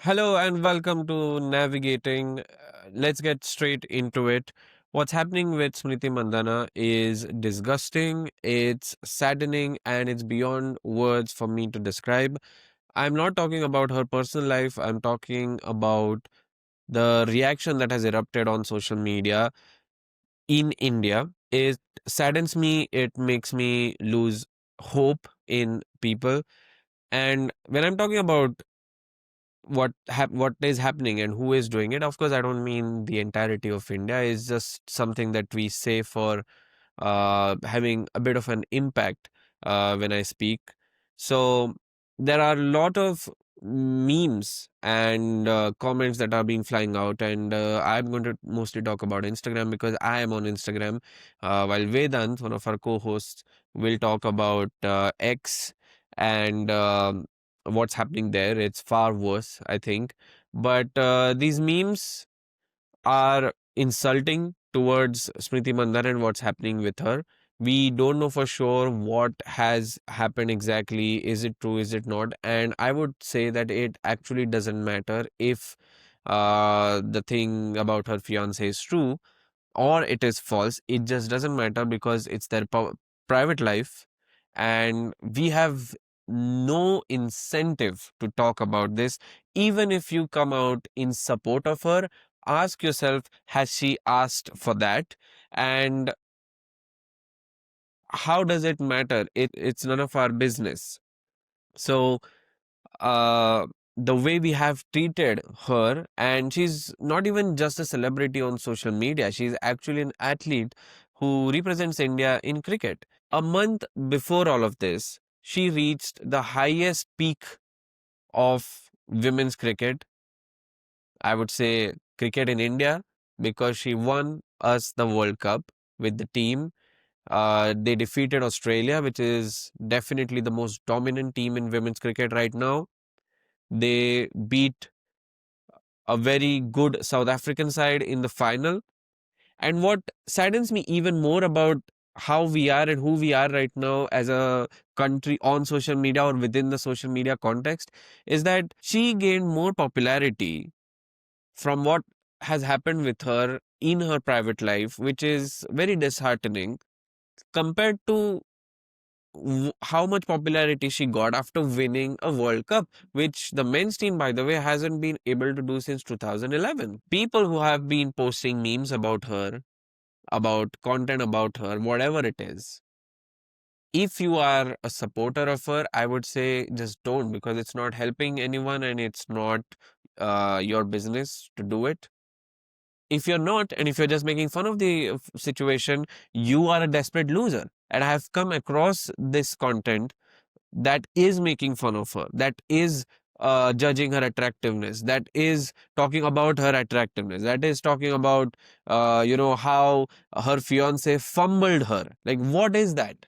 Hello and welcome to Navigating. Let's get straight into it. What's happening with Smriti Mandhana is disgusting, it's saddening, and it's beyond words for me to describe. I'm not talking about her personal life, I'm talking about the reaction that has erupted on social media in India. It saddens me, it makes me lose hope in people. And when I'm talking about what is happening and who is doing it, of course I don't mean the entirety of India. Is just something that we say for having a bit of an impact when I speak. So there are a lot of memes and comments that are being flying out, and I'm going to mostly talk about Instagram because I am on Instagram, while Vedant, one of our co-hosts, will talk about X and what's happening there. It's far worse, I think. But these memes are insulting towards Smriti Mandhana and what's happening with her. We don't know for sure what has happened exactly. Is it true? Is it not? And I would say that it actually doesn't matter if the thing about her fiance is true or it is false. It just doesn't matter because it's their private life, and we have no incentive to talk about this. Even if you come out in support of her, ask yourself, has she asked for that? And how does it matter? It's none of our business. So uh the way we have treated her, and she's not even just a celebrity on social media, she's actually an athlete who represents India in cricket. A month before all of this, she reached the highest peak of women's cricket, I would say cricket in India, because she won us the World Cup with the team. They defeated Australia, which is definitely the most dominant team in women's cricket right now. They beat a very good South African side in the final. And what saddens me even more about how we are and who we are right now as a country on social media or within the social media context is that she gained more popularity from what has happened with her in her private life, which is very disheartening compared to how much popularity she got after winning a World Cup, which the men's team, by the way, hasn't been able to do since 2011. People who have been posting memes about her, about content about her, whatever it is. If you are a supporter of her, I would say just don't, because it's not helping anyone and it's not your business to do it. If you're not, and if you're just making fun of the situation, you are a desperate loser. And I have come across this content that is making fun of her, that is judging her attractiveness, that is talking about her attractiveness, that is talking about, how her fiance fumbled her. Like, what is that?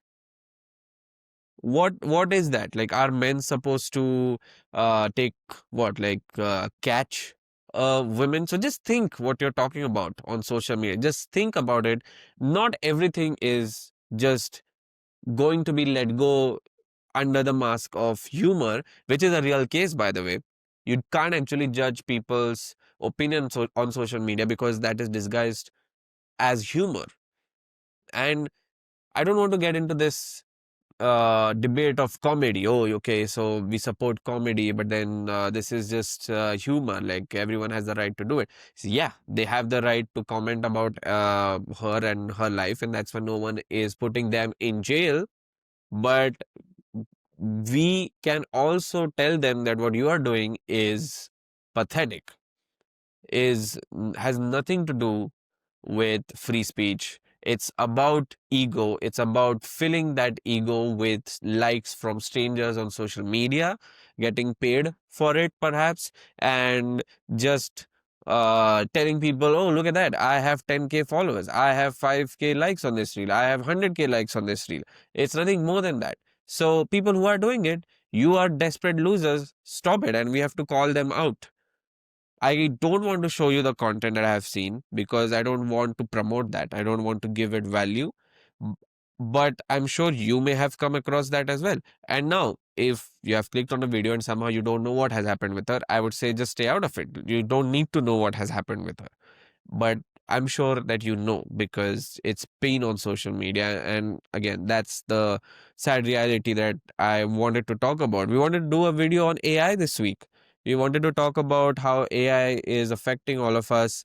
What is that? Like, are men supposed to take what, like, catch women? So just think what you're talking about on social media. Just think about it. Not everything is just going to be let go under the mask of humor, which is a real case, by the way. You can't actually judge people's opinions on social media because that is disguised as humor. And I don't want to get into this debate of comedy. Oh, okay, so we support comedy, but then this is just humor. Like, everyone has the right to do it. So yeah, they have the right to comment about her and her life, and that's why no one is putting them in jail. But we can also tell them that what you are doing is pathetic, is has nothing to do with free speech. It's about ego. It's about filling that ego with likes from strangers on social media, getting paid for it perhaps, and just telling people, oh, look at that. I have 10K followers. I have 5K likes on this reel. I have 100K likes on this reel. It's nothing more than that. So, people who are doing it, you are desperate losers. Stop it. And we have to call them out. I don't want to show you the content that I have seen because I don't want to promote that. I don't want to give it value. but I'm sure you may have come across that as well. And now, if you have clicked on a video and somehow you don't know what has happened with her, I would say just stay out of it. You don't need to know what has happened with her. But I'm sure that you know, because it's been on social media. And again, that's the sad reality that I wanted to talk about. We wanted to do a video on AI this week. We wanted to talk about how AI is affecting all of us,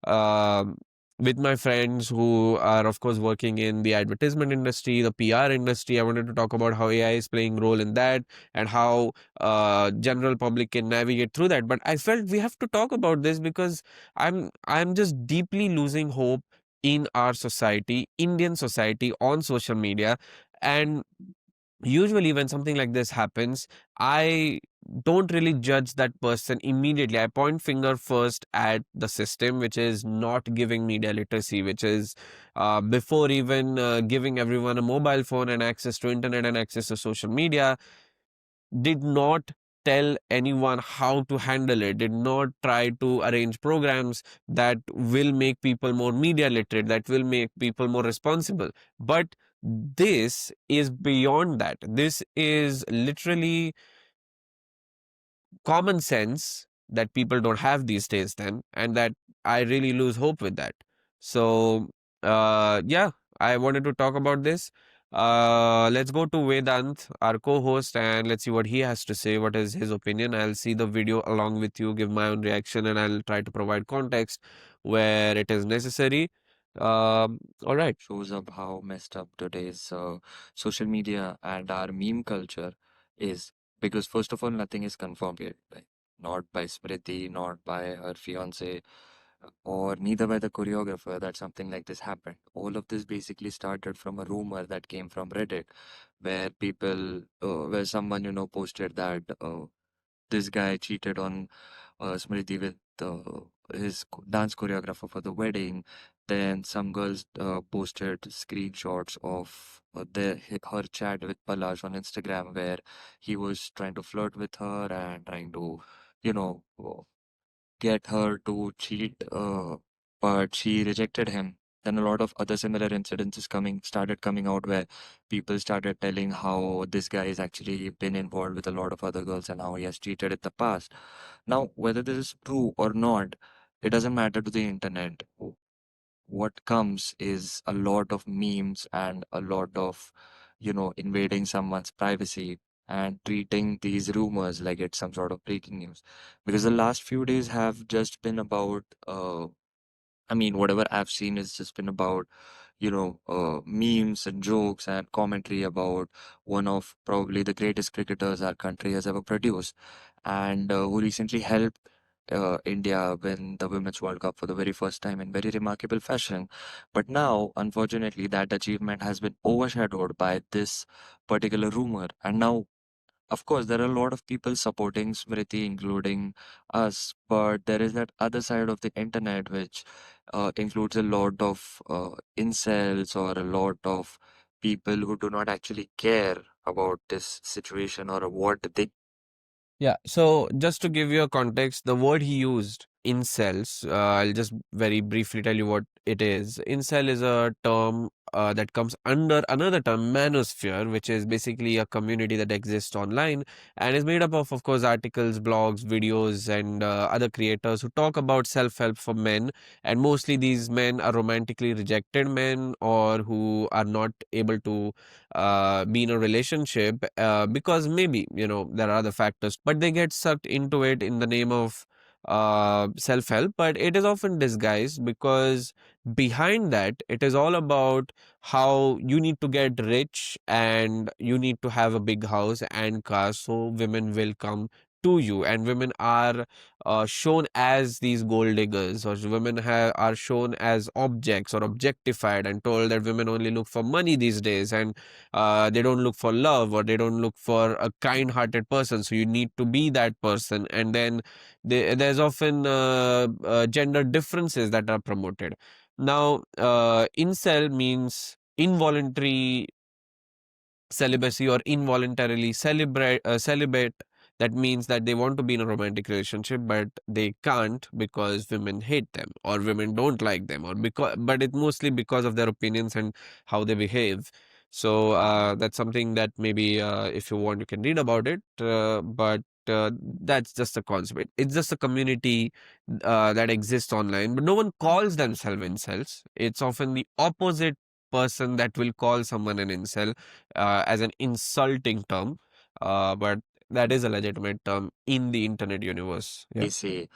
um, with my friends who are, of course, working in the advertisement industry, the PR industry. I wanted to talk about how AI is playing role in that, and how general public can navigate through that. But I felt we have to talk about this because I'm just deeply losing hope in our society, Indian society, on social media. And usually when something like this happens, I don't really judge that person immediately. I point finger first at the system, which is not giving media literacy, which is before even giving everyone a mobile phone and access to internet and access to social media, did not tell anyone how to handle it, did not try to arrange programs that will make people more media literate, that will make people more responsible. But this is beyond that. This is literally common sense that people don't have these days then, and that I really lose hope with that. So yeah, I wanted to talk about this. Let's go to Vedant, our co-host, and let's see what he has to say. What is his opinion? I'll see the video along with you, give my own reaction, and I'll try to provide context where it is necessary. All right. Shows up how messed up today's social media and our meme culture is. Because first of all, nothing is confirmed yet, not by Smriti, not by her fiance, or neither by the choreographer that something like this happened. All of this basically started from a rumor that came from Reddit, where where someone posted that this guy cheated on Smriti with dance choreographer for the wedding. Then some girls posted screenshots of her chat with Palash on Instagram, where he was trying to flirt with her and trying to, you know, get her to cheat, but she rejected him. Then a lot of other similar incidents started coming out, where people started telling how this guy has actually been involved with a lot of other girls and how he has cheated in the past. Now, whether this is true or not, it doesn't matter to the internet. What comes is a lot of memes and a lot of, invading someone's privacy and treating these rumors like it's some sort of breaking news. Because the last few days have just been about, I mean, whatever I've seen has just been about, memes and jokes and commentary about one of probably the greatest cricketers our country has ever produced, and who recently helped India win the Women's World Cup for the very first time in very remarkable fashion. But now, unfortunately, that achievement has been overshadowed by this particular rumor. And now, of course, there are a lot of people supporting Smriti, including us, but there is that other side of the internet which includes a lot of incels or a lot of people who do not actually care about this situation or what they. Yeah, so just to give you a context, the word he used, incels, I'll just very briefly tell you what it is. Incel is a term that comes under another term, manosphere, which is basically a community that exists online and is made up of course, articles, blogs, videos, and other creators who talk about self-help for men. And mostly these men are romantically rejected men, or who are not able to be in a relationship because maybe there are other factors, but they get sucked into it in the name of self-help. But it is often disguised, because behind that it is all about how you need to get rich and you need to have a big house and car, so women will come to you. And women are shown as these gold diggers, or women are shown as objects or objectified, and told that women only look for money these days, and they don't look for love, or they don't look for a kind-hearted person, so you need to be that person. And then there's often gender differences that are promoted. Now incel means involuntary celibacy, or involuntarily celibate. That means that they want to be in a romantic relationship, but they can't because women hate them, or women don't like them, or because, but it's mostly because of their opinions and how they behave. So that's something that maybe if you want, you can read about it. But that's just a concept. It's just a community that exists online, but no one calls themselves incels. It's often the opposite person that will call someone an incel as an insulting term. But that is a legitimate term in the internet universe. Yeah. They say,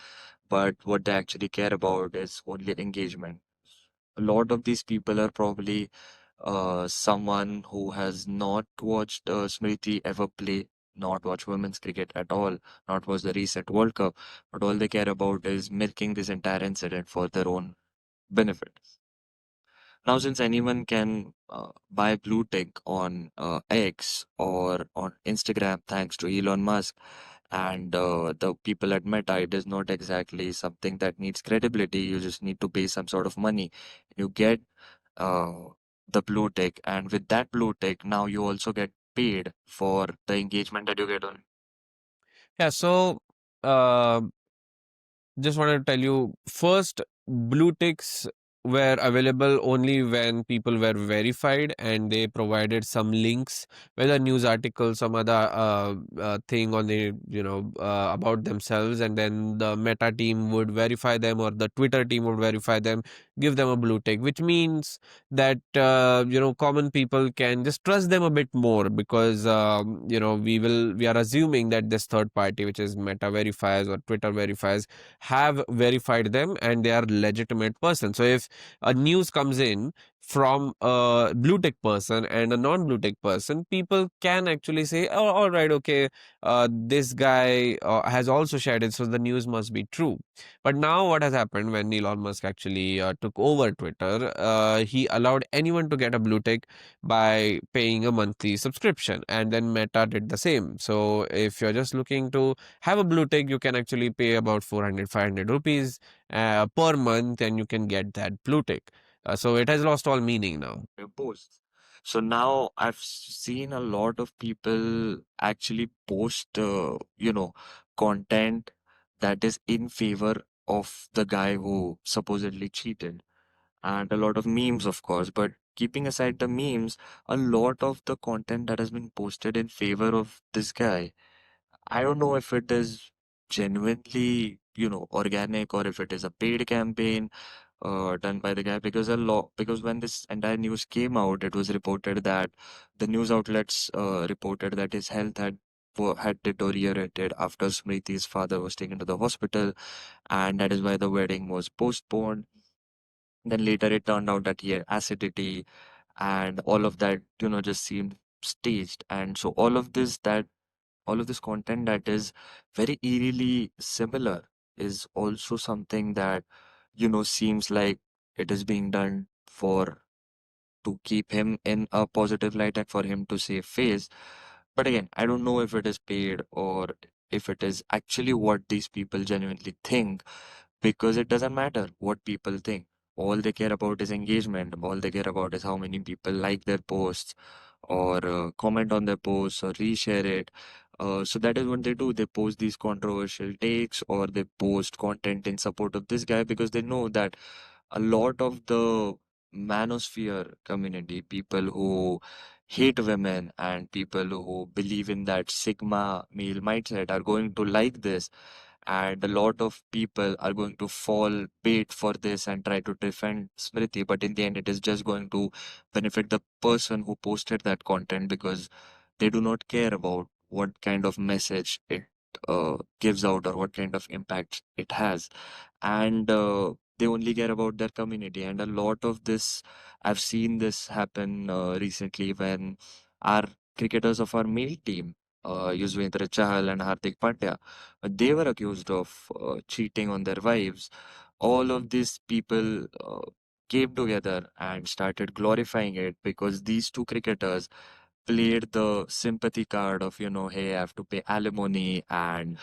but what they actually care about is only engagement. A lot of these people are probably someone who has not watched Smriti ever play, not watch women's cricket at all, not watch the recent World Cup, but all they care about is milking this entire incident for their own benefit. Now, since anyone can buy blue tick on X or on Instagram, thanks to Elon Musk and the people at Meta, it is not exactly something that needs credibility. You just need to pay some sort of money. You get uh, the blue tick, and with that blue tick, now you also get paid for the engagement that you get on. Yeah. So, uh, just wanted to tell you first, blue ticks were available only when people were verified and they provided some links, whether news article, some other thing on the, about themselves, and then the Meta team would verify them or the Twitter team would verify them, give them a blue tick, which means that common people can just trust them a bit more because we are assuming that this third party, which is Meta verifies or Twitter verifies, have verified them and they are legitimate person. So if a news comes in from a blue tick person and a non blue tick person, people can actually say, oh, all right, okay, this guy has also shared it, so the news must be true. But now what has happened when Elon Musk actually took over Twitter, he allowed anyone to get a blue tick by paying a monthly subscription, and then Meta did the same. So if you're just looking to have a blue tick, you can actually pay about 400, 500 rupees per month and you can get that blue tick. So it has lost all meaning now. Your posts. So now I've seen a lot of people actually post, content that is in favor of the guy who supposedly cheated, and a lot of memes, of course. But keeping aside the memes, a lot of the content that has been posted in favor of this guy, I don't know if it is genuinely, organic, or if it is a paid campaign done by the guy, because when this entire news came out, it was reported that the news outlets reported that his health had deteriorated after Smriti's father was taken to the hospital, and that is why the wedding was postponed. Then later it turned out that he had acidity, and all of that, just seemed staged. And so all of this content that is very eerily similar is also something that, seems like it is being done for to keep him in a positive light and for him to save face. But again, I don't know if it is paid or if it is actually what these people genuinely think, because it doesn't matter what people think. All they care about is engagement. All they care about is how many people like their posts or comment on their posts or reshare it. So that is what they do. They post these controversial takes or they post content in support of this guy because they know that a lot of the manosphere community, people who hate women and people who believe in that Sigma male mindset, are going to like this, and a lot of people are going to fall bait for this and try to defend Smriti, but in the end, it is just going to benefit the person who posted that content because they do not care about what kind of message it gives out or what kind of impact it has. And they only care about their community. And a lot of this, I've seen this happen recently when our cricketers of our male team, Yuzvendra Chahal and Hardik Pandya, they were accused of cheating on their wives. All of these people came together and started glorifying it because these two cricketers played the sympathy card of, hey, I have to pay alimony and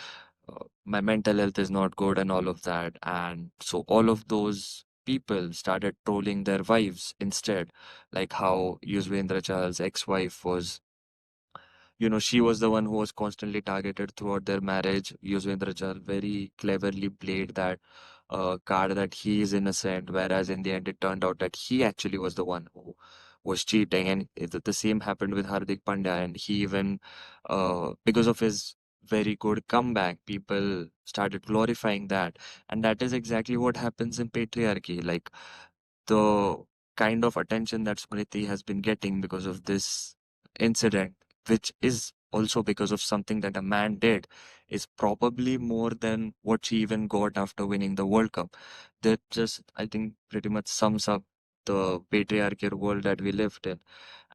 my mental health is not good and all of that. And so all of those people started trolling their wives instead, like how Yuzvendra Chahal's ex-wife was, she was the one who was constantly targeted throughout their marriage. Yuzvendra Chahal very cleverly played that card that he is innocent, whereas in the end it turned out that he actually was the one who was cheating, and the same happened with Hardik Pandya, and he even, because of his very good comeback, people started glorifying that, and that is exactly what happens in patriarchy. Like the kind of attention that Smriti has been getting because of this incident, which is also because of something that a man did, is probably more than what she even got after winning the World Cup. That just, I think, pretty much sums up the patriarchal world that we lived in.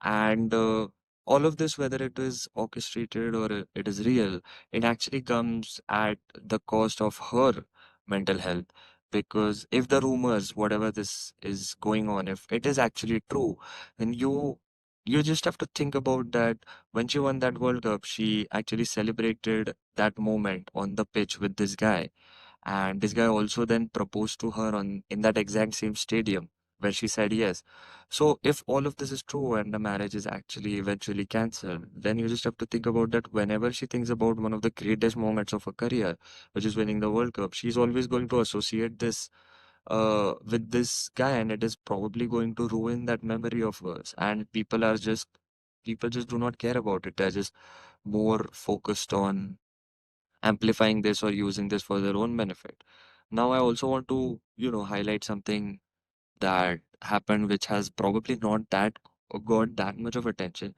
And all of this, whether it is orchestrated or it is real, it actually comes at the cost of her mental health. Because if the rumors, whatever this is going on, if it is actually true, then you just have to think about that when she won that World Cup, she actually celebrated that moment on the pitch with this guy. And this guy also then proposed to her on in that exact same stadium where she said yes. So if all of this is true and the marriage is actually eventually cancelled, then you just have to think about that whenever she thinks about one of the greatest moments of her career, which is winning the World Cup, she's always going to associate this with this guy, and it is probably going to ruin that memory of hers. And people just do not care about it. They're just more focused on amplifying this or using this for their own benefit. Now, I also want to, highlight something that happened, which has probably not that got that much of attention,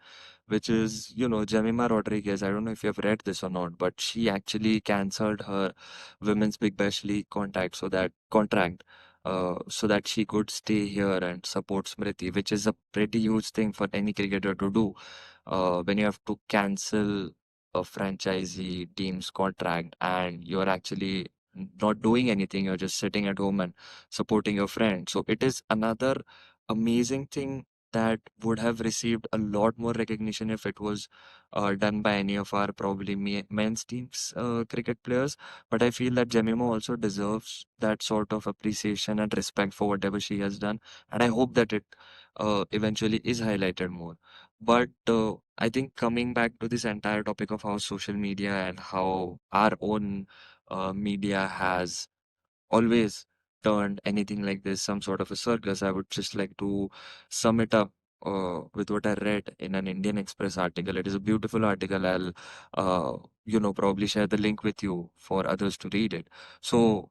which is, Jemima Rodriguez. I don't know if you have read this or not, but she actually cancelled her Women's Big Bash League contract, so that she could stay here and support Smriti, which is a pretty huge thing for any cricketer to do. When you have to cancel a franchisee team's contract and you're actually not doing anything, you're just sitting at home and supporting your friend. So it is another amazing thing that would have received a lot more recognition if it was done by any of our probably men's teams cricket players. But I feel that Jemima also deserves that sort of appreciation and respect for whatever she has done, and I hope that it eventually is highlighted more. But I think coming back to this entire topic of how social media and how our own media has always turned anything like this some sort of a circus. I would just like to sum it up with what I read in an Indian Express article. It is a beautiful article. I'll, probably share the link with you for others to read it. So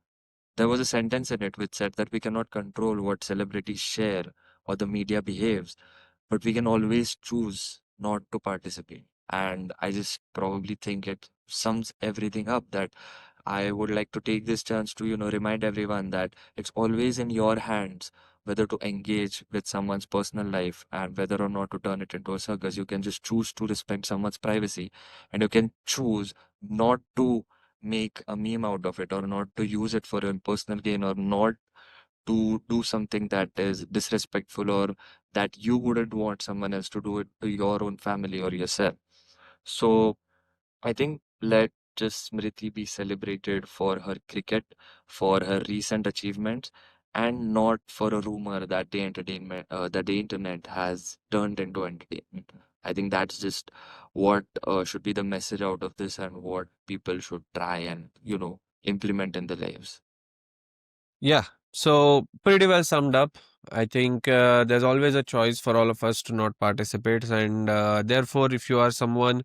there was a sentence in it which said that we cannot control what celebrities share or the media behaves, but we can always choose not to participate. And I just probably think it sums everything up, that I would like to take this chance to, remind everyone that it's always in your hands whether to engage with someone's personal life and whether or not to turn it into a circus. You can just choose to respect someone's privacy, and you can choose not to make a meme out of it, or not to use it for your personal gain, or not to do something that is disrespectful, or that you wouldn't want someone else to do it to your own family or yourself. So I think let just Smriti be celebrated for her cricket, for her recent achievements, and not for a rumor that the internet has turned into entertainment. I think that's just what should be the message out of this, and what people should try and implement in their lives. Yeah, so pretty well summed up. I think there's always a choice for all of us to not participate, and therefore, if you are someone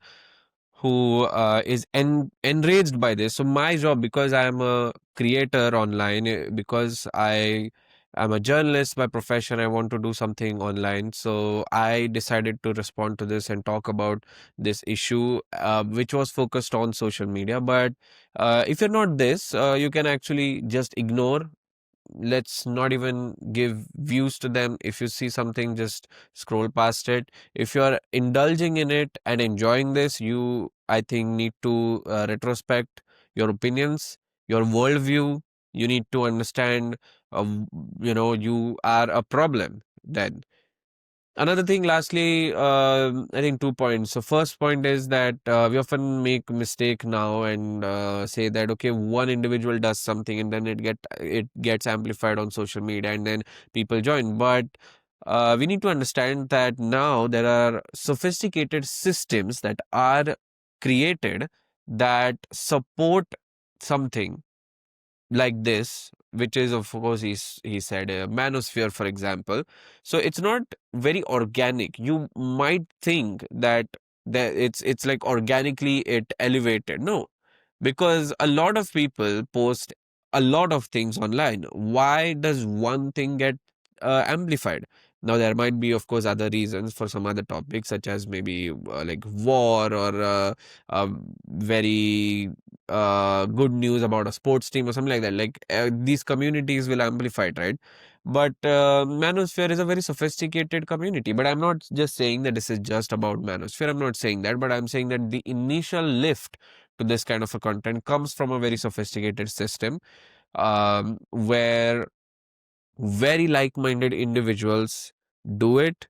who is enraged by this, so my job, because I am a creator online, because I am a journalist by profession, I want to do something online. So I decided to respond to this and talk about this issue, which was focused on social media. But if you're not this, you can actually just ignore. Let's not even give views to them. If you see something, just scroll past it. If you're indulging in it and enjoying this, you, I think, need to retrospect your opinions, your worldview. You need to understand, you are a problem then. Another thing, lastly, I think 2 points. So first point is that we often make mistake now and say that, okay, one individual does something and then it gets amplified on social media and then people join. But we need to understand that now there are sophisticated systems that are created that support something. like this, which is of course he said a manosphere, for example. So it's not very organic. You might think that it's like organically it elevated. No, because a lot of people post a lot of things online. Why does one thing get amplified? Now there might be of course other reasons for some other topics, such as maybe like war, or very good news about a sports team or something like that. Like these communities will amplify it, right? But manosphere is a very sophisticated community. But I'm not just saying that this is just about manosphere. I'm not saying that, but I'm saying that the initial lift to this kind of a content comes from a very sophisticated system, where very like-minded individuals do it.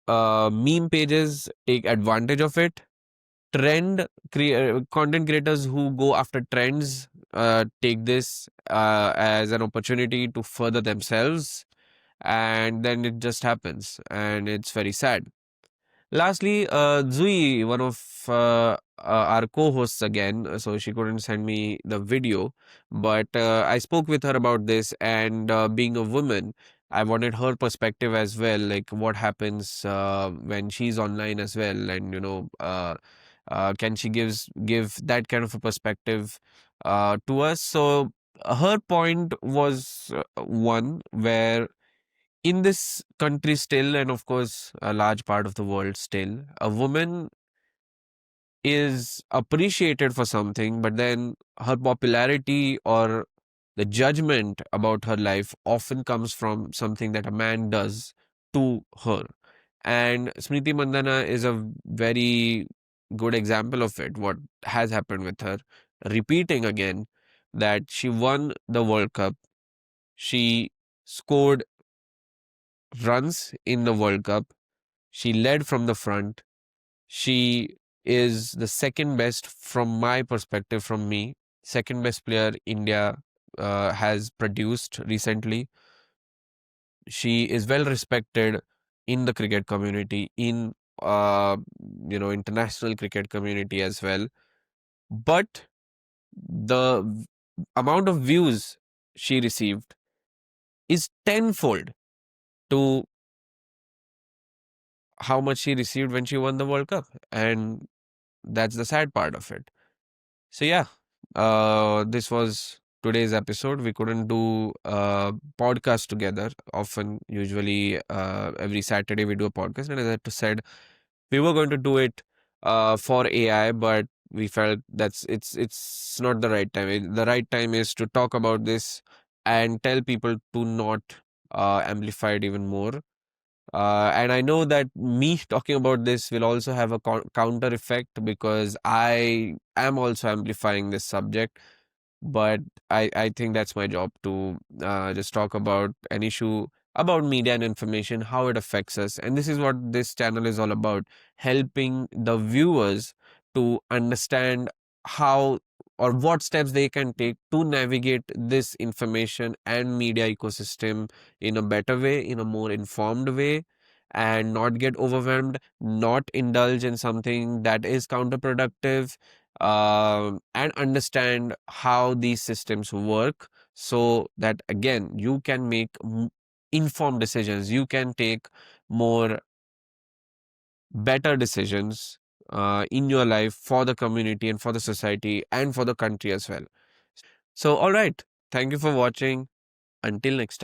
Meme pages take advantage of it. Content creators who go after trends take this as an opportunity to further themselves, and then it just happens, and it's very sad. Lastly, Zui, one of our co-hosts again, so she couldn't send me the video, but I spoke with her about this, and being a woman, I wanted her perspective as well, like what happens when she's online as well, and can she give that kind of a perspective to us? So her point was one where in this country still, and of course a large part of the world still, a woman is appreciated for something, but then her popularity or the judgment about her life often comes from something that a man does to her. And Smriti Mandhana is a very good example of it, what has happened with her, repeating again that she won the World Cup, she scored runs in the World Cup, she led from the front. She is the second best from my perspective, from me, second best player India has produced recently. She is well respected in the cricket community, in uh, international cricket community as well. But the amount of views she received is tenfold to how much she received when she won the World Cup, and that's the sad part of it. So yeah, this was today's episode. We couldn't do a podcast together often. Usually, every Saturday we do a podcast, and as I said, we were going to do it for AI, but we felt it's not the right time. The right time is to talk about this and tell people to not amplify it even more. And I know that me talking about this will also have a counter effect, because I am also amplifying this subject. But I think that's my job to just talk about an issue about media and information, how it affects us. And this is what this channel is all about, helping the viewers to understand how or what steps they can take to navigate this information and media ecosystem in a better way, in a more informed way, and not get overwhelmed, not indulge in something that is counterproductive, and understand how these systems work, so that again you can make informed decisions, you can take more better decisions in your life, for the community and for the society and for the country as well. So all right, thank you for watching. Until next time.